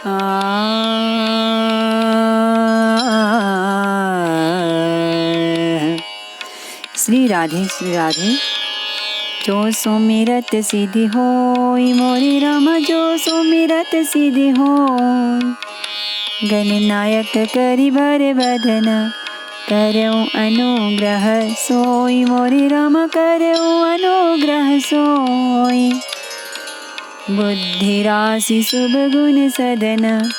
श्री राधे श्री राधे। जो सुमिरत सिद्धि होई मोरी राम, जो सुमिरत सिद्धि होई। गणनायक करि भर बदन, करऊँ अनुग्रह सोई मोरी राम, करऊँ अनुग्रह सोई। बुद्धि राशि शुभ गुण सदन,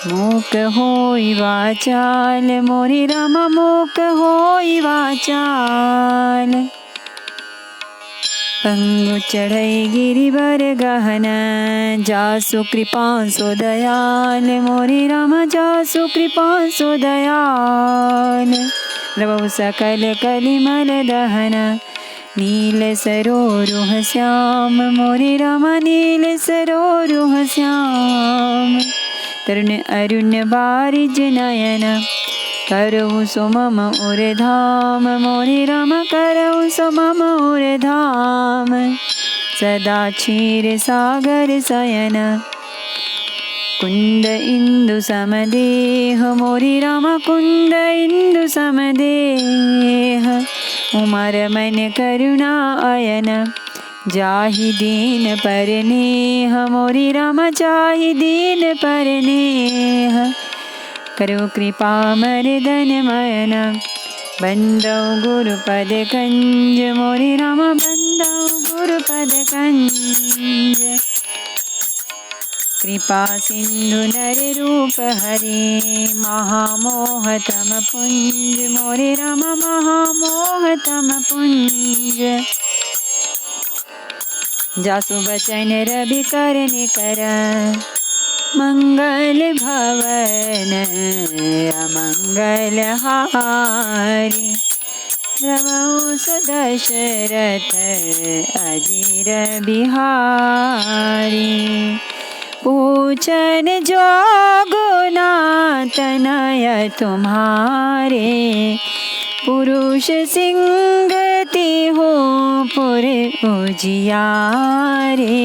मूक होई वाचाल मोरी राम, मूक होई वाचाल। पंगु चढ़ई गिरिवर गहन, जासु कृपा सो दयाल मोरी राम, जासु कृपा सो दयाल। प्रभु सकल कलिमल दहन, नील सरोरुह श्याम मोरी राम, नील सरोरुह श्याम। तरुण अरुण बारिज नयन, करऊ सो मम उर धाम मोरी राम, करऊ सो मम उर धाम। सदा क्षीर सागर शयन, कुंद इंदु समदेह मोरी राम, कुंद इंदु समदेह। उमर मन करुणा अयन, जाहि दीन परनेह मोरी राम, जाहि दीन परनेह। करो कृपा मर्दन मयन, बंदौ गुरुपद कंज मोरी राम, बंदौ गुरुपद कंज। कृपा सिंधु नर रूप हरे, महामोह तम पुंज मोरे राम, महामोह तम पुंज। जासु बचन रवि करने कर, मंगल भवन अमंगल हारी। रवौ दशरथ अजीर बिहारी, पूछन जोगुना तनय तुम्हारे। पुरुष सिंगति हो पुर उजियारे,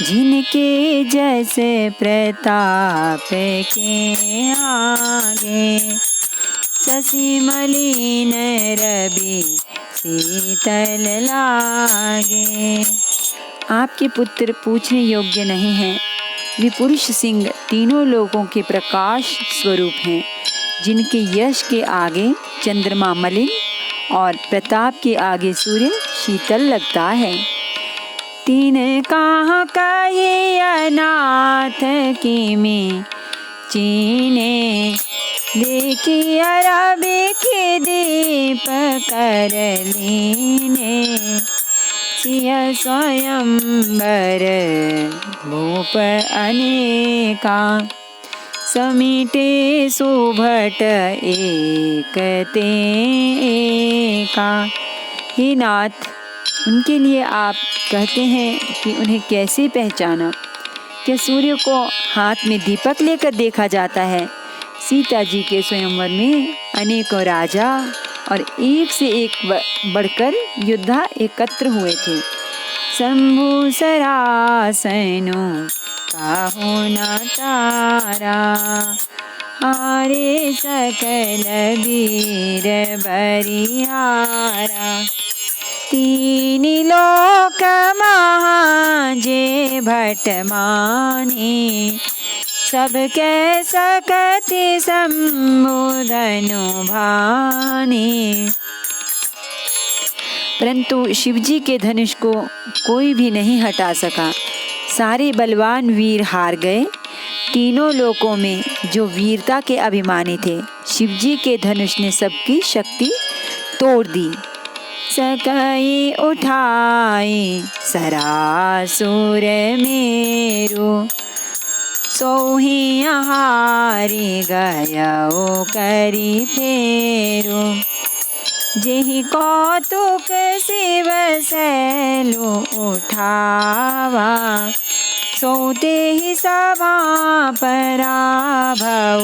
जिनके जस प्रताप के आगे। शशि मलिन रवि शीतल लागे। आपके पुत्र पूछने योग्य नहीं हैं, वे पुरुष सिंह तीनों लोगों के प्रकाश स्वरूप हैं, जिनके यश के आगे चंद्रमा मलिन और प्रताप के आगे सूर्य शीतल लगता है। तीन कहाँ कहे अनाथ की में चीने, देखी अरबी के दीप कर लीने। सिय स्वयंवर भूप अनेका, समीटे सुभट एक ते एका। हे नाथ, उनके लिए आप कहते हैं कि उन्हें कैसे पहचाना? क्या सूर्य को हाथ में दीपक लेकर देखा जाता है? सीता जी के स्वयंवर में अनेकों राजा और एक से एक बढ़कर योद्धा एकत्र हुए थे। शंभु सरासनो काहू न तारा, हारे सकल वीर बरियारा। तीन लोक महाजे भट माने, सबके सकति संबोधनु भाने। परंतु शिवजी के धनुष को कोई भी नहीं हटा सका। सारे बलवान वीर हार गए। तीनों लोकों में जो वीरता के अभिमानी थे, शिवजी के धनुष ने सबकी शक्ति तोड़ दी। सकई उठाए सरासुर मेरु, सोही हारी गयो करी फेरु। जेहि कौतुक शिव सैलु उठावा, सोते ही सभा पराभव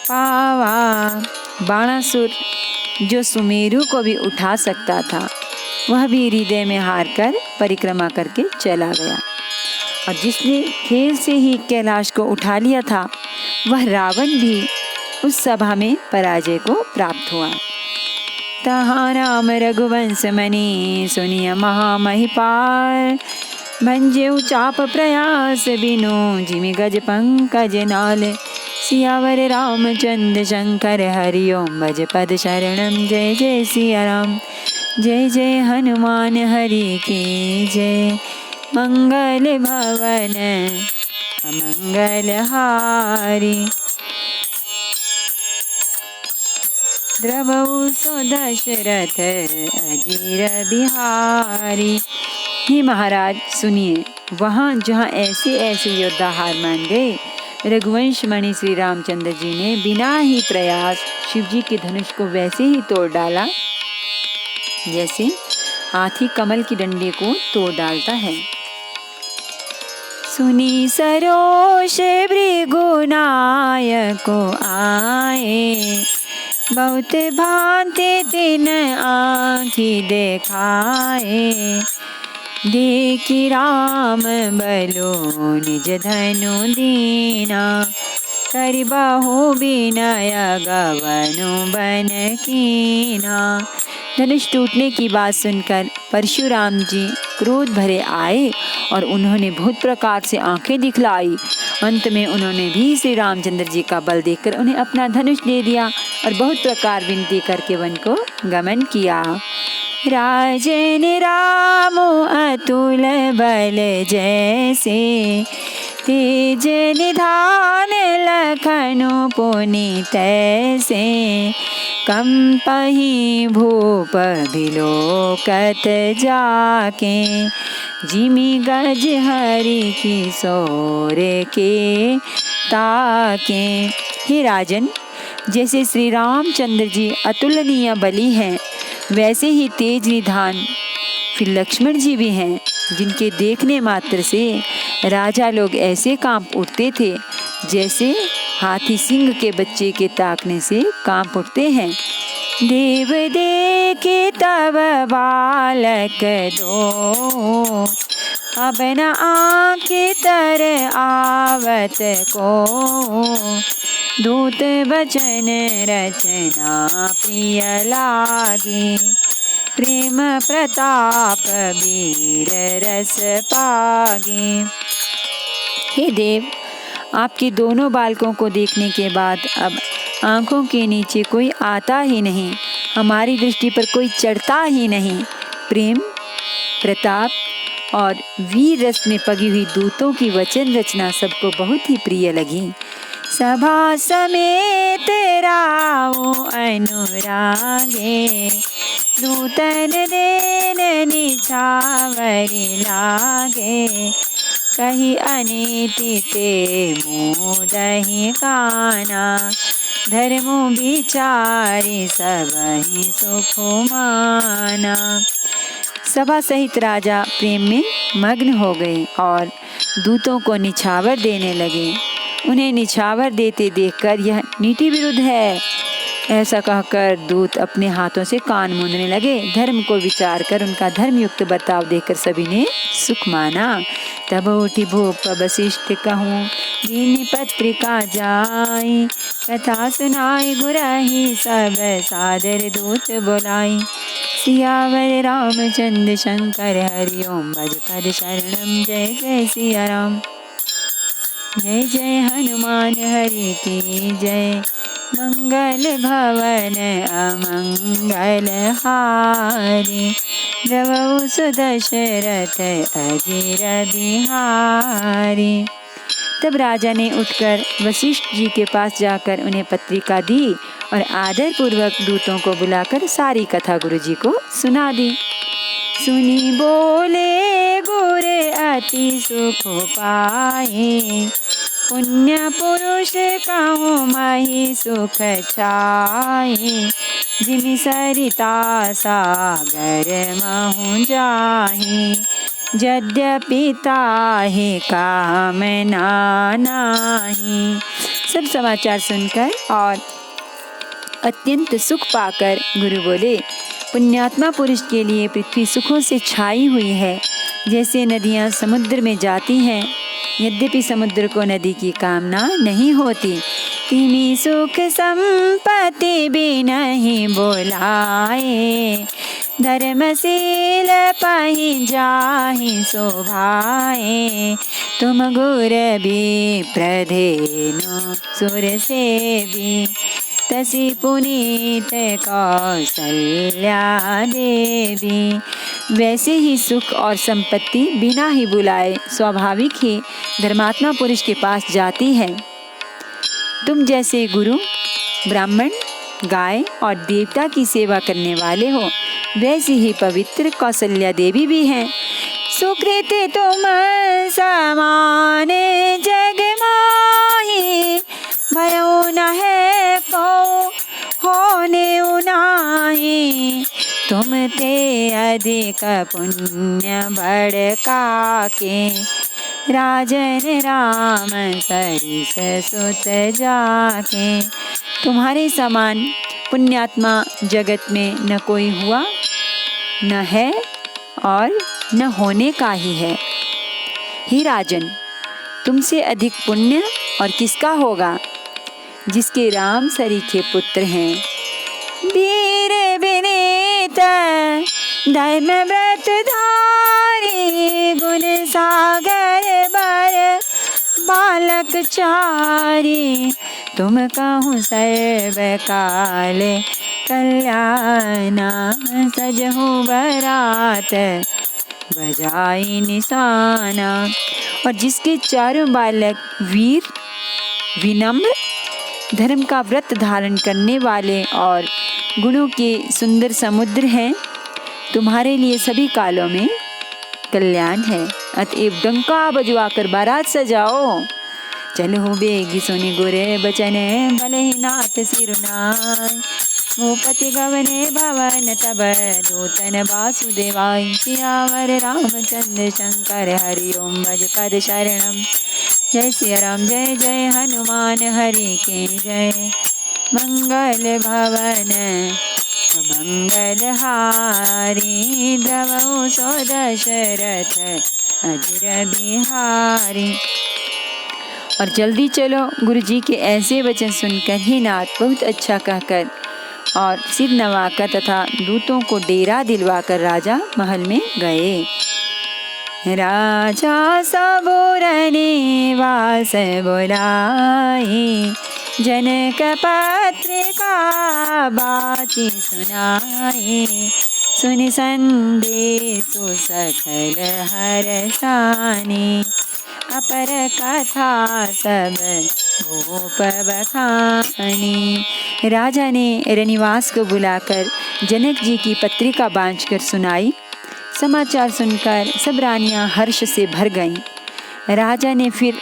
पावा। बाणासुर जो सुमेरु को भी उठा सकता था, वह भी हृदय में हार कर परिक्रमा करके चला गया। और जिसने खेल से ही कैलाश को उठा लिया था, वह रावण भी उस सभा में पराजय को प्राप्त हुआ। तहाँ राम रघुवंश मनि सुनिय महामहिपाल, भंजेउ चाप प्रयास बिनु जिमि गज पंकज नाल। सियावर रामचंद्र शंकर हरि ओम भज पद शरणम। जय जय सिया राम, जय जय हनुमान हरि की जय। मंगल भवन अमंगल हारी, द्रवहु सो दशरथ अजीर बिहारी। हे महाराज सुनिए, वहाँ जहाँ ऐसे ऐसे योद्धा हार मान गए, रघुवंश मणि श्री रामचंद्र जी ने बिना ही प्रयास शिव जी के धनुष को वैसे ही तोड़ डाला जैसे हाथी कमल की डंडे को तोड़ डालता है। सुनी सरोष भृगुनायको आए, बहुत भांति तिन आँखि देखाए। देखी राम बलो निज धनु दीना, करिबहु बिनय गवनु बन कीना। धनुष टूटने की बात सुनकर परशुराम जी क्रोध भरे आए और उन्होंने बहुत प्रकार से आंखें दिखलाई। अंत में उन्होंने भी श्री रामचंद्र जी का बल देखकर उन्हें अपना धनुष दे दिया और बहुत प्रकार विनती करके वन को गमन किया। राजन राम अतुल बल जैसे, तेज निधान लखनु पुनि तैसे। कंपहि भूप बिलोकत जाके, जिमि गज हरि किशोर के ताके। हे राजन, जैसे श्री रामचंद्र जी अतुलनीय बली हैं, वैसे ही तेज निधान फिर लक्ष्मण जी भी हैं, जिनके देखने मात्र से राजा लोग ऐसे कांप उठते थे जैसे हाथी सिंह के बच्चे के ताकने से कांप उठते हैं। देव देखे तब बालक दो, अब न आँखें तर आवत को। दूत बचन रचना प्रिय लागे, प्रेम प्रताप वीर रस पागे। हे देव, आपके दोनों बालकों को देखने के बाद अब आँखों के नीचे कोई आता ही नहीं, हमारी दृष्टि पर कोई चढ़ता ही नहीं। प्रेम, प्रताप और वीर रस में पगी हुई दूतों की वचन रचना सबको बहुत ही प्रिय लगी। सभा समेत रावो अनुरागे, दूतन देन निछावरी लागे। कही अनीति ते मोदहि काना, धर्मो विचारी सबहि सुख माना। सभा सहित राजा प्रेम में मग्न हो गए और दूतों को निछावर देने लगे। उन्हें निछावर देते देखकर यह नीति विरुद्ध है ऐसा कहकर दूत अपने हाथों से कान मूंदने लगे। धर्म को विचार कर उनका धर्मयुक्त बर्ताव देखकर सभी ने सुख माना। तब उठी भूप वशिष्ठ कहूँ, दीन पत्रिका जाई, कथा सुनाई गुराही सब सादर दूत बोलाई। सियावर रामचंद्र शंकर हरि ओम भज पद शरणम। जय जय सिया राम, जय जय हनुमान हरि की जय। मंगल भवन अमंगल हारी, द्रवहु सो दशरथ अजीर बिहारी। तब राजा ने उठकर वशिष्ठ जी के पास जाकर उन्हें पत्रिका दी और आदर पूर्वक दूतों को बुलाकर सारी कथा गुरु जी को सुना दी। सुनी बोले गुर अति सुख पाए, पुण्य पुरुष कहूँ मही सुख छाए। जिमि सरिता सागर महु जाहि, यद्यपि ताहि कामना नाहि। सब समाचार सुनकर और अत्यंत सुख पाकर गुरु बोले, पुण्यात्मा पुरुष के लिए पृथ्वी सुखों से छाई हुई है। जैसे नदियाँ समुद्र में जाती हैं यद्यपि समुद्र को नदी की कामना नहीं होती। तिमी सुख संपत्ति भी नहीं बोलाए, धर्मशील पहि जाहि शोभाए। तुम गुर भी प्रधेनु सुर से भी, तसी पुनीत कौशल्या देवी। वैसे ही सुख और संपत्ति बिना ही बुलाए स्वाभाविक ही धर्मात्मा पुरुष के पास जाती है। तुम जैसे गुरु, ब्राह्मण, गाय और देवता की सेवा करने वाले हो, वैसी ही पवित्र कौशल्या देवी भी हैं। सुकृत तुम समान जग माही, भयो न है को होने उनाही। तुम ते अधिक पुण्य बड़का के, राजन राम सरिस सुत जाके। तुम्हारे समान पुण्यात्मा जगत में न कोई हुआ, न है और न होने का ही है। ही राजन, तुमसे अधिक पुण्य और किसका होगा, जिसके राम सरीखे पुत्र हैं। वीर विनीत धर्म व्रत धारी, गुण सागर बर बालक चारी। तुम कहूँ सर्व काल कल्याणा, सजहु बरात बजाई निशाना। और जिसके चारों बालक वीर, विनम्र, धर्म का व्रत धारण करने वाले और गुणों के सुंदर समुद्र हैं, तुम्हारे लिए सभी कालों में कल्याण है। अतएव डंका बजवा कर बारात सजाओ। चलो बेगी सुनि गुरे बचने, भले ही नाथ सिरुनाय। भूपति गवने भवन तब, दूतन वासुदेवाय। सियावर रामचंद्र शंकर, हरि ओम भज पद शरणम। जय सिया राम जय जय हनुमान, हरि के जय। मंगल भवन मंगल हारी, द्रवहु सो दशरथ अजर बिहारी। और जल्दी चलो, गुरु जी के ऐसे वचन सुनकर ही नाथ बहुत अच्छा कहकर और सिर नवाकर तथा दूतों को डेरा दिलवाकर राजा महल में गए। राजा सबुर निवास बुलाए, जनक पत्रिका बाची सुनाए। सुनि संदेशु सकल हरसानी, अपर कथा सब भूप बखानी। राजा ने रनिवास को बुलाकर जनक जी की पत्रिका बांचकर सुनाई। समाचार सुनकर सब रानियां हर्ष से भर गईं। राजा ने फिर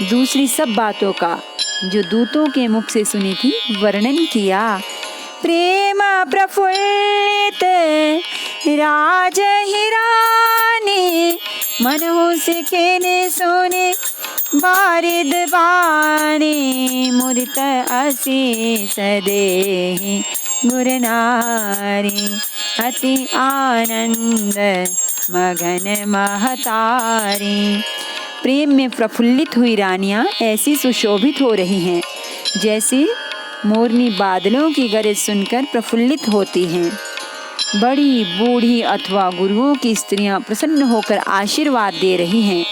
दूसरी सब बातों का जो दूतों के मुख से सुनी थी वर्णन किया। प्रेम प्रफुल्लित राज हिरानी, मनहु सिखेने सुने बारिद बानी। मुदित आशीष देहि गुर नारी, अति आनंद मगन महतारी। प्रेम में प्रफुल्लित हुई रानियां ऐसी सुशोभित हो रही हैं जैसे मोरनी बादलों की गरज सुनकर प्रफुल्लित होती हैं। बड़ी बूढ़ी अथवा गुरुओं की स्त्रियां प्रसन्न होकर आशीर्वाद दे रही हैं।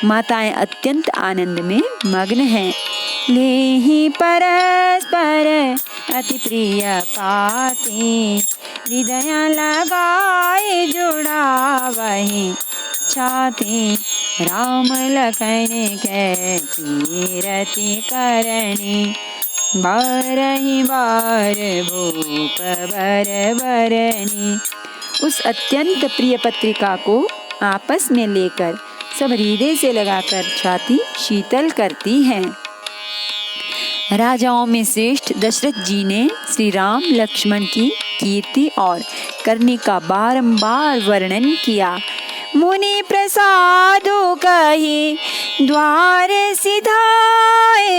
माताएं अत्यंत आनंद में मग्न हैं। लेहि परस्पर अति प्रिय पाती, हृदय लगाए जुड़ावहि छाती। राम लखन के कीरति करनी, बारहि बार भूप बर बरनी। उस अत्यंत प्रिय पत्रिका को आपस में लेकर सब हृदय से लगाकर छाती शीतल करती हैं। राजाओं में श्रेष्ठ दशरथ जी ने श्री राम लक्ष्मण की कीर्ति और करनी का बारंबार वर्णन किया। मुनि प्रसादु कही द्वार सिधाए,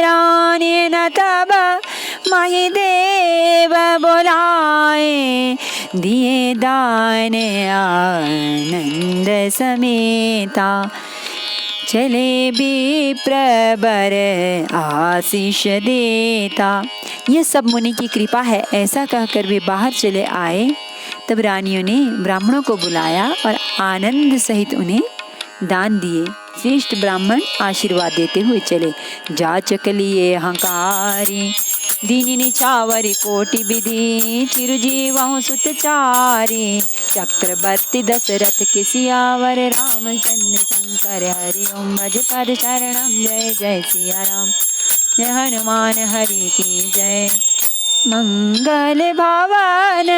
रानी न तब मही देव बोलाए। दिए दान आनंद समेता, चले विप्रवर आशीष देता। यह सब मुनि की कृपा है, ऐसा कहकर वे बाहर चले आए। तब रानियों ने ब्राह्मणों को बुलाया और आनंद सहित उन्हें दान दिए। श्रेष्ठ ब्राह्मण आशीर्वाद देते हुए चले। जाचक लिए अहंकारी दीनी निचावर कोटि विधि, चिरजीवहु सुत चारी, चक्रवर्ती दशरथ के सियावर, रामचंद्र शंकर हरि ओम भज पद शरणम। जय जय सिया राम, जय हनुमान हरि की जय। मंगल भवन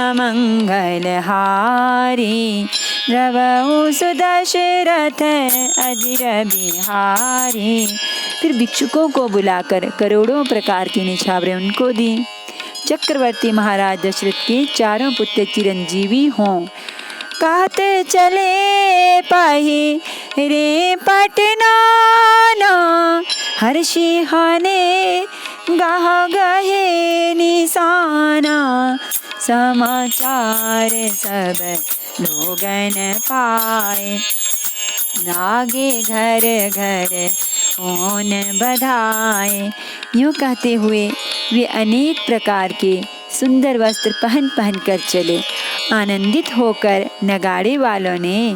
अमंगल हारी, द्रवहु सुदशरथ अजिर बिहारी। फिर भिक्षुकों को बुलाकर करोड़ों प्रकार की निछावरें उनको दी। चक्रवर्ती महाराज दशरथ के चारों पुत्र चिरंजीवी हों। कहते चले पाही रे पटना, हर्षि हने गाह गहे निशाना, समाचार सब लोगन पाए, लागे घर घर ओन बधाए। यूँ कहते हुए वे अनेक प्रकार के सुंदर वस्त्र पहन पहन कर चले। आनंदित होकर नगाड़े वालों ने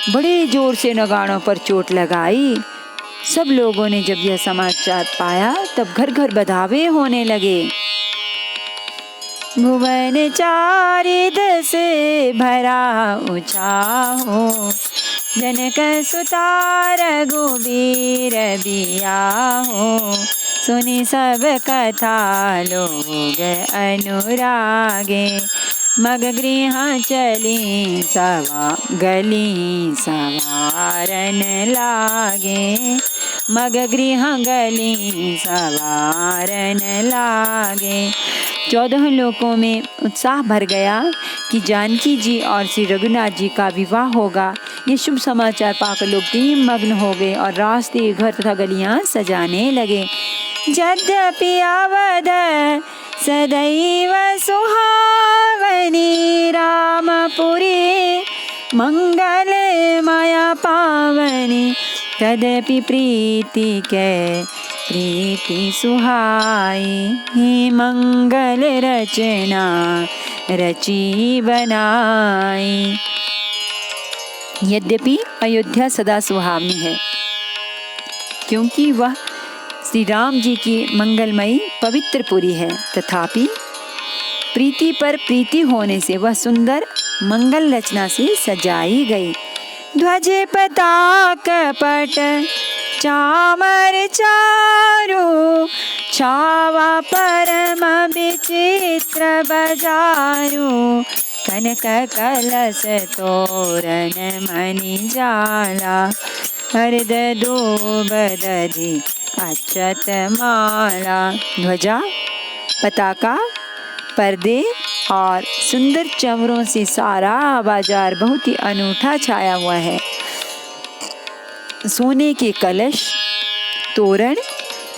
बड़े जोर से नगाड़ों पर चोट लगाई। सब लोगों ने जब यह समाचार पाया तब घर घर बधावे होने लगे। भुवन चारिद से भरा उछाहो, जनक सुता रघुबीर बियाहो, सुनी सब कथा लोग अनुरागे, मग गृह चली सवा गली सवारन लागे, मग गृह गली सवारन लागे। 14 लोकों में उत्साह भर गया कि जानकी जी और श्री रघुनाथ जी का विवाह होगा। ये शुभ समाचार पाकर लोग प्रेम मग्न हो गए और रास्ते, घर तथा गलियां सजाने लगे। यद्यपि अवध सदैव सुहावनी, रामपुरी मंगल माया पावनी, तदपि प्रीति के प्रीति सुहाई, ही मंगल रचना रची बनाई। यद्यपि अयोध्या सदा सुहावनी है, क्योंकि वह श्री राम जी की मंगलमयी पवित्र पुरी है, तथापि प्रीति पर प्रीति होने से वह सुंदर मंगल रचना से सजाई गई। ध्वज पताक पट चामर चारु, छावा परम विचित्र बजारू, कनक कलश तोरण मणि जाला, हरद दूब दधि अक्षत माला। ध्वजा, पताका, पर्दे और सुंदर चमरों से सारा बाजार बहुत ही अनूठा छाया हुआ है। सोने के कलश, तोरण,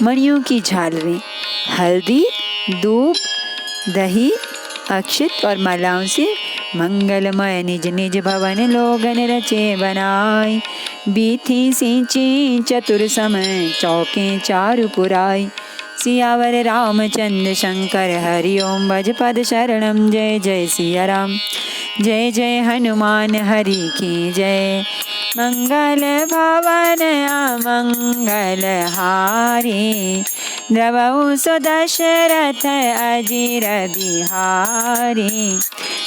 मणियों की झालरें, हल्दी, दूब, दही, अक्षत और मालाओं से मंगलमय निज निज भवन लोगन रचे बनाई। बीथी सिंची चतुर समय चौके चारु पुराई, सियावर रामचंद्र शंकर हरि ओम भज पद शरणम। जय जय सिया राम, जय जय हनुमान हरि की जय। मंगल भवन अमंगल हारी, द्रवहु सुदशरथ अजिर बिहारी।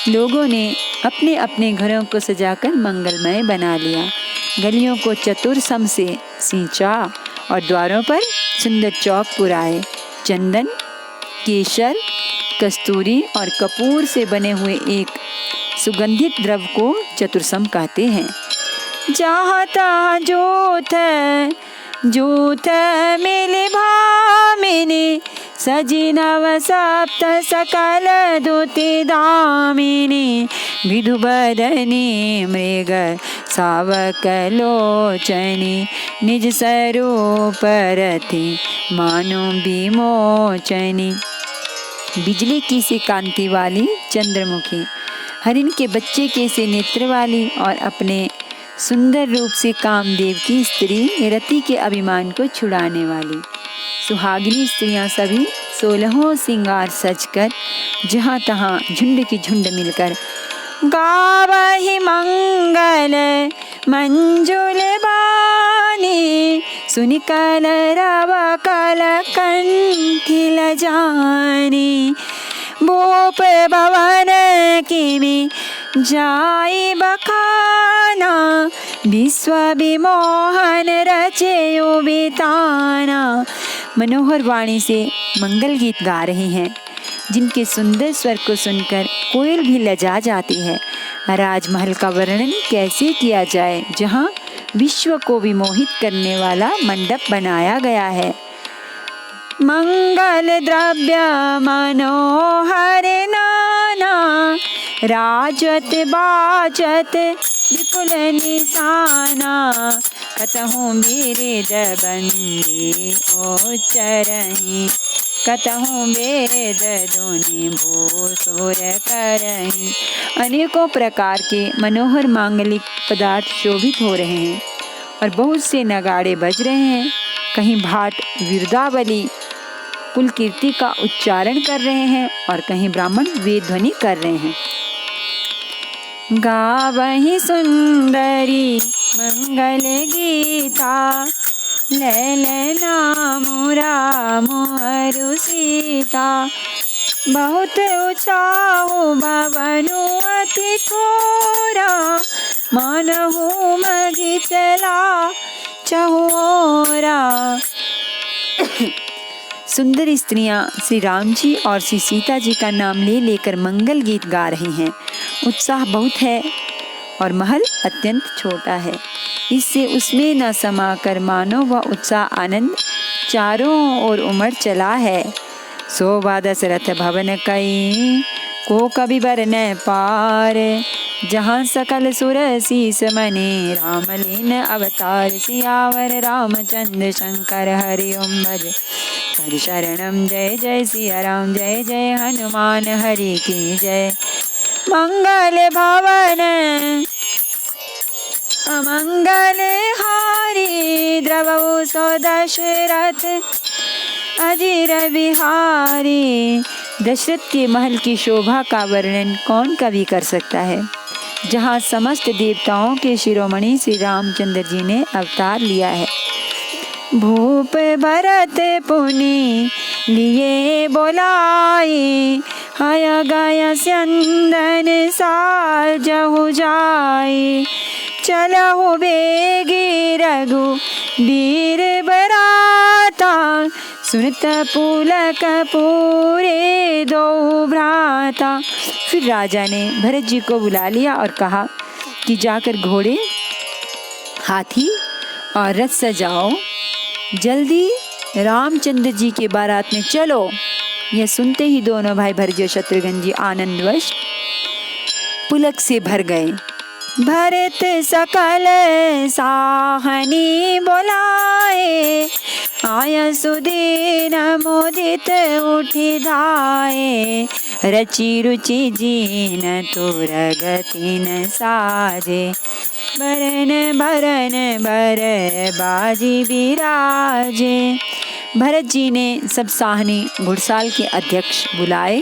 लोगों ने अपने अपने घरों को सजाकर मंगलमय बना लिया। गलियों को चतुर सम से सींचा और द्वारों पर सुंदर चौक पुराए। चंदन, केसर, कस्तूरी और कपूर से बने हुए एक सुगंधित द्रव को चतुरसम कहते हैं। जहाँ तहाँ जूथ जूथ मिली भामिनी, सजी नव सप्त सकल दुति दामिनी, विधु बदनी मृग सावक लोचनी, निज स्वरूप रति मानो विमोचनी। बिजली की सी कांति वाली चंद्रमुखी, हरिण के बच्चे के से नेत्र वाली और अपने सुंदर रूप से कामदेव की स्त्री रति के अभिमान को छुड़ाने वाली। सुहागिनी स्त्रियां सभी 16 सिंगार सजकर जहाँ तहाँ झुंड की झुंड मिलकर गावहि मंगल मंजुल बानी, सुनि कलरव कल कंठिल जानी। भूप भवन किमि जाई बखाना, विश्व विमोहन रचेयो बिताना। मनोहर वाणी से मंगल गीत गा रहे हैं, जिनके सुंदर स्वर को सुनकर कोयल भी लजा जाती है। राजमहल का वर्णन कैसे किया जाए, जहाँ विश्व को विमोहित करने वाला मंडप बनाया गया है। मंगल द्रव्य मनोहर नाना, राजत बाजत विपुल निशाना। कतहु बिरिद बंदी उच्चरहि, कतहु वेद धुनि भूसुर करहि। अनेकों प्रकार के मनोहर मांगलिक पदार्थ शोभित हो रहे हैं और बहुत से नगाड़े बज रहे हैं। कहीं भाट विरुदावली कुल कीर्ति का उच्चारण कर रहे हैं और कहीं ब्राह्मण वेद ध्वनि कर रहे हैं। गावहि सुंदरी मंगल गीता, ललना मुरा मोहरु सीता। बहुत उचाऊ भवनु अति थोरा, मानहु मगी चला चहोरा। सुंदर स्त्रियां श्री राम जी और श्री सीता जी का नाम ले लेकर मंगल गीत गा रही हैं। उत्साह बहुत है और महल अत्यंत छोटा है, इससे उसमें न समाकर मानो वह उत्साह आनंद चारों ओर उमड़ चला है। शोभा दशरथ भवन कई को कभी बर न पार, जहाँ सकल सुर शीस मने राम लीन अवतार। सियावर रामचंद्र शंकर हरि ओम भज हरि शरणम। जय जय सिया राम, जय जय हनुमान हरि की जय। मंगल भवन अमंगल हारी, द्रवौ सो दशरथ अजीर बिहारी। दशरथ के महल की शोभा का वर्णन कौन कवि कर सकता है, जहाँ समस्त देवताओं के शिरोमणि श्री रामचंद्र जी ने अवतार लिया है। भूप भरत पुनि लिए बोलाई, हय गय स्यंदन साल जहु जाई। चलहु बेगी रघु वीर बराता, सुनत पुलक पूरे दो भ्राता। फिर राजा ने भरत जी को बुला लिया और कहा कि जाकर घोड़े, हाथी और रथ सजाओ, जल्दी रामचंद्र जी के बारात में चलो। यह सुनते ही दोनों भाई भरत और शत्रुघ्न जी आनंदवश पुलक से भर गए। भरत सकल साहनी बोलाए, आय सुदीन मोदित उठि धाये। रचि रुचि जीन तुर गति न साजे, बरन बरन बर बाजी विराजे। भरत जी ने सब साहनी घुड़साल के अध्यक्ष बुलाए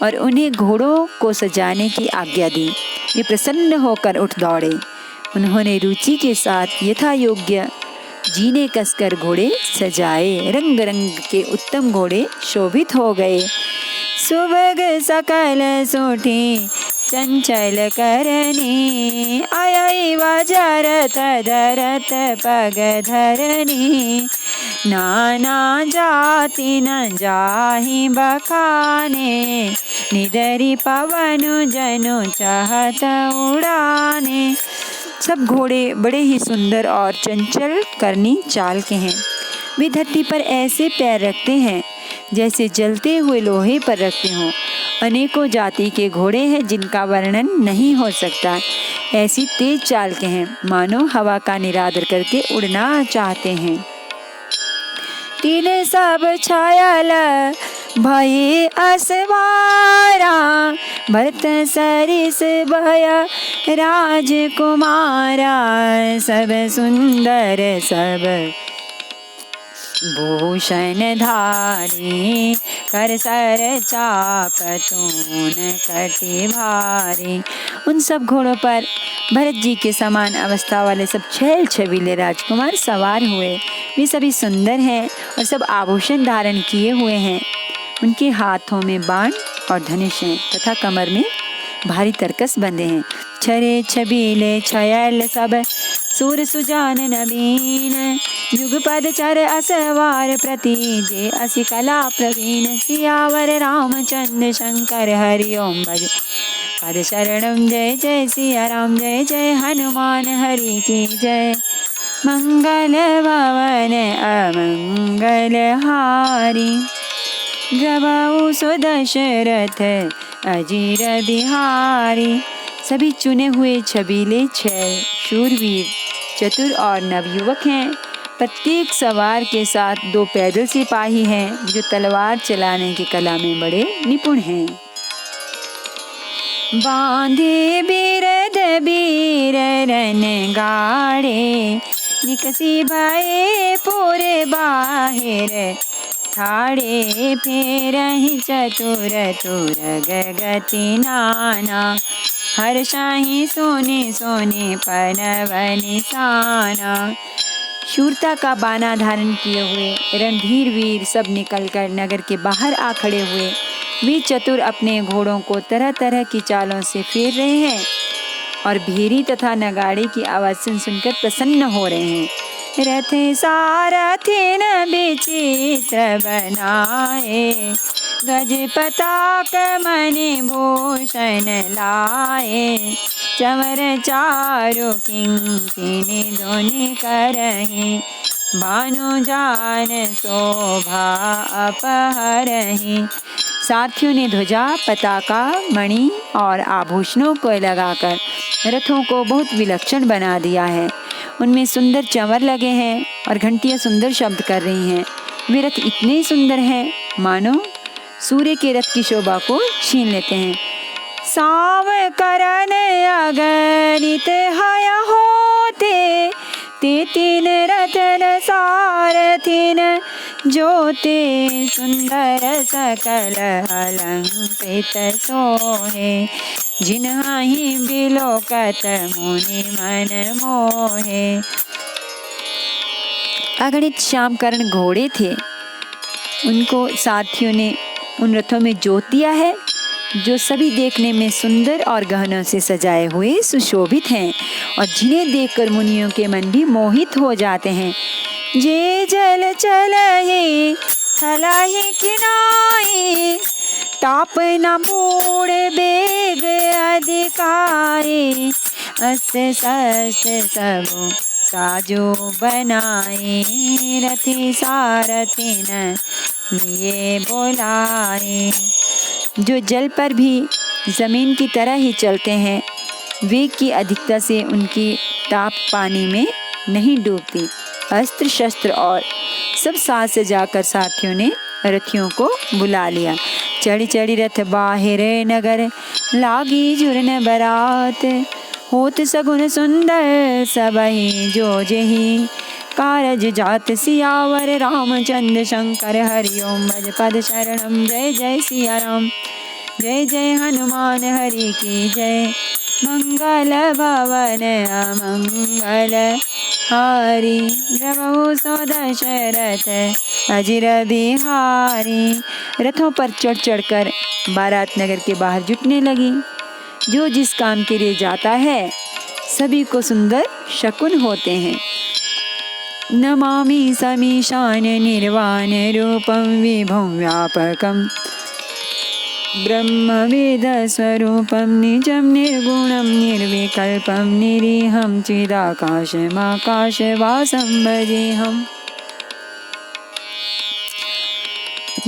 और उन्हें घोड़ों को सजाने की आज्ञा दी। वे प्रसन्न होकर उठ दौड़े। उन्होंने रुचि के साथ यथा योग्य जीने कसकर घोड़े सजाए। रंग रंग के उत्तम घोड़े शोभित हो गए। सुभग सकल सोठी चंचल करनी, आई वजरथ धरत पग धरनी। नाना जाति न जाहि बखाने, निदरी पवनु जनु चाहत उड़ाने। सब घोड़े बड़े ही सुंदर और चंचल करनी चाल के हैं। वे धरती पर ऐसे पैर रखते हैं जैसे जलते हुए लोहे पर रखते हों। अनेकों जाति के घोड़े हैं जिनका वर्णन नहीं हो सकता। ऐसी तेज चाल के हैं मानो हवा का निरादर करके उड़ना चाहते हैं। तीन सब छायल भये असवारा भरत सरिस भय राजकुमारा सब सुंदर सब भूषण धारी कर सर चाप तून कटी भारी। उन सब घोड़ों पर भरत जी के समान अवस्था वाले सब छैल छबीले राजकुमार सवार हुए। वे सभी सुंदर हैं और सब आभूषण धारण किए हुए हैं। उनके हाथों में बाण और धनुष हैं तथा कमर में भारी तरकस बंधे हैं। छरे छबीले छयल सब सूर सुजान नवीन युगपद चर असवार प्रति जे असि कला प्रवीण। सियावर रामचंद्र शंकर हरि ओम भज पद शरणम। जय जय सिया राम जय जय हनुमान हरि की जय। मंगल भवन अमंगल हारी जबऊ सुदशरथ अजीर बिहारी। सभी चुने हुए छबीले छैल शूरवीर चतुर और नवयुवक हैं। प्रत्येक सवार के साथ 2 पैदल सिपाही हैं जो तलवार चलाने की कला में बड़े निपुण हैं। बांधे बिरद बीर रन गाड़े निकसी भये पूरे बाहिर ठाड़े। फेरहि चतुर तुर गगति नाना हर्षाहि सोने सोने पनव निशाना। शूरता का बाना धारण किए हुए रणधीर वीर सब निकलकर नगर के बाहर आ खड़े हुए। वे चतुर अपने घोड़ों को तरह तरह की चालों से फेर रहे हैं और भेरी तथा नगाड़े की आवाज सुनकर प्रसन्न हो रहे हैं। रथ सारथिन विचित्र बनाए गज पताक मणि भूषण लाए। चवर चारु किंकिनी ध्वनि करहि भानु जान शोभा अपहरहि। साथियों ने ध्वजा पताका मणि और आभूषणों को लगाकर रथों को बहुत विलक्षण बना दिया है। उनमें सुंदर चंवर लगे हैं और घंटियां सुंदर शब्द कर रही हैं। वे रथ इतने सुंदर हैं मानो सूर्य के रथ की शोभा को छीन लेते हैं। साव करन अगणित हय होते ते तीन रतन सारथिन जोते। सुंदर सकल अलंकृत सोहे जिन्हाहि बिलोकत मुनि मन मोहे। अगणित श्यामकर्ण घोड़े थे। उनको साथियों ने उन रथों में जोत दिया है जो सभी देखने में सुंदर और गहनों से सजाए हुए सुशोभित हैं और जिन्हें देखकर मुनियों के मन भी मोहित हो जाते हैं। जे जल चलहि थलहि किनाई ताप न बूढ़ बेग अधिकारी। अस्त्र शस्त्र सब साजो बनाए रथी सारथिन लिए बोलाए। जो जल पर भी जमीन की तरह ही चलते हैं वेग की अधिकता से उनकी ताप पानी में नहीं डूबती। अस्त्र शस्त्र और सब साज सजाकर साथियों ने रथियों को बुला लिया। चढ़ी चढ़ी रथ बाहिर नगर लागी जुरन बरात। होत सगुन सुंदर सबहि जो जेहि कारज जात। सियावर रामचंद्र शंकर हरि ओम भज पद शरणम। जय जय सिया राम जय जय हनुमान हरि की जय। मंगल भवन अमंगल हारी प्रभु सो दशरथ अजिर बिहारी। रथों पर चढ़ चढ़कर बारात नगर के बाहर जुटने लगी। जो जिस काम के लिए जाता है सभी को सुंदर शकुन होते हैं। नमामि समीशान निर्वाण रूपम विभुं व्यापकम ब्रह्मवेद स्वरूपम निजं निर्गुणं निर्विकल्पं निरीहं चिदाकाशमाकाशवासं भजेऽहम्।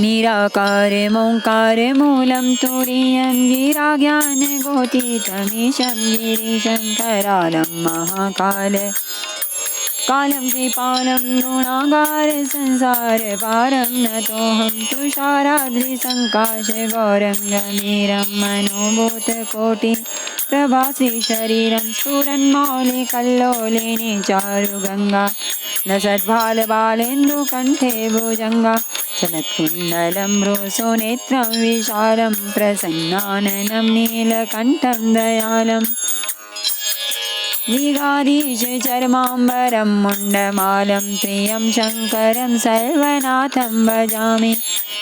निराकार मोंकार मूलं तुरीयं गिराज्ञान गोतीतमीशं गिरीशं करालं महाकाल कालं कृपालं गुणागार संसार पारं नतोऽहं तुषाराद्रिसङ्काशे गौरं गम्भीरं मनोभूतकोटि प्रभासि शरीरं स्फुरन्मौलिकल्लोलिनी चारुगङ्गा लसद्बालबालेन्दुकण्ठे भुजङ्गा चलत्कुण्डलं रोसोनेत्रं विशालं प्रसन्नाननं नीलकण्ठं दयालम् मृगाधीशचर्माम्बरं मुण्डमालं प्रियं शङ्करं सर्वनाथं भजामि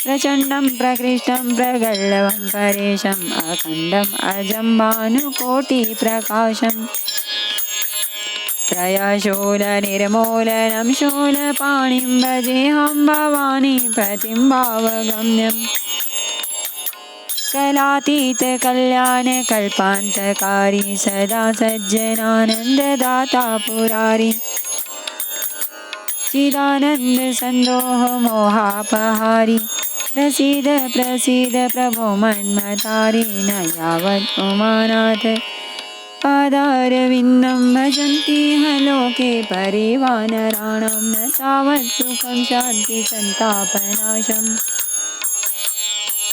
प्रचण्डं प्रकृष्टं प्रगल्भं परेशम् अखण्डम् अजं भानुकोटिप्रकाशम् त्रयशूलनिर्मूलनं शूलपाणिं भजेऽहं भवानी पतिं भावगम्यम् कलातीत कल्याण कल्पान्तकारी सदा सज्जनानन्ददाता पुरारी चिदानन्द सन्दोह मोहापहारी प्रसीद प्रसीद प्रभो मन्मतारी न यावत् उमानाथ पादारविन्दं भजन्ति लोके परिवानराणां न तावत् सुखं शान्ति सन्तापनाशम्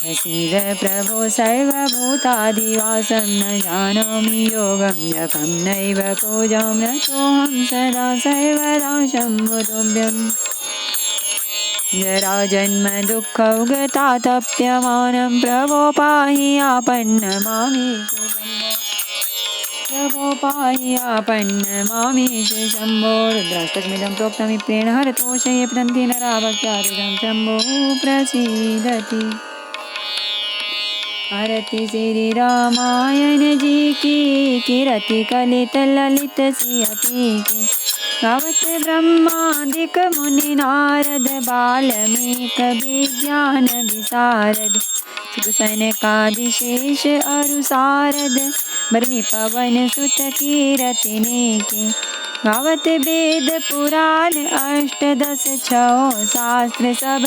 प्रसीद प्रभो सर्वभूताधिवासं न जानामि योगं जपं नैव पूजां नतोऽहं सदा सर्वदा शम्भुतुभ्यं जराजन्म दुःखौगतातप्यमानं प्रभो पाहि आपन्नमामीश प्रभो पाहि आपन्नमामीश शम्भो रुद्राष्टकमिदं प्रोक्तं विप्रेण हरतोषये पतन्ति नरा भक्त्यादिदं शम्भो प्रसीदति। आरती श्री रामायण जी की कीरति कलित ललित सियती की गावत ब्रह्मादिक मुनि नारद बाल्मीक विज्ञान विशारद सुख सनकादिशेष अरु सारद बरनी पवन सुत कीरतिने के गावत वेद पुराण अष्टदश छौ शास्त्र सब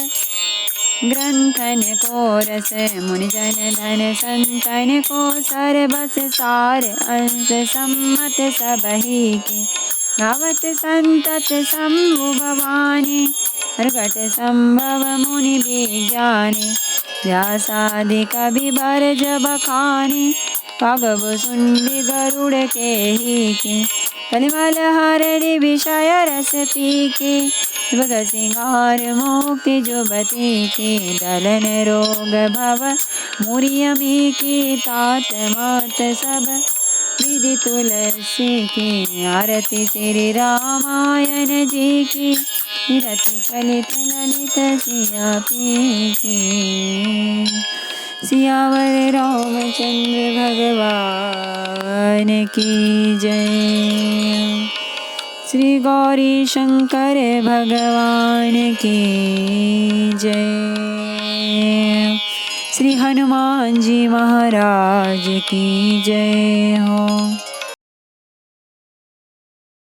ग्रंथन को रस मुनिजन धन संतन को सरबस सार अंश सम्मत सबही के गावत संतत शंभु भवानी प्रगट संभव मुनि विज्ञानी व्यासादि कवि भरज बखानी कागब सुंडी गरुड़ के ही के कलिमल हरड़ि विषय रस पी के भग सिंगार मुक्ति जुबती की दलन रोग भव मुरियमी की तात मात सब विधि तुलसी की आरती श्री रामायण जी की रति कलित ललित सिया पी की सियावर रामचंद्र भगवान की जय। श्री गौरी शंकर भगवान की जय। श्री हनुमान जी महाराज की जय हो।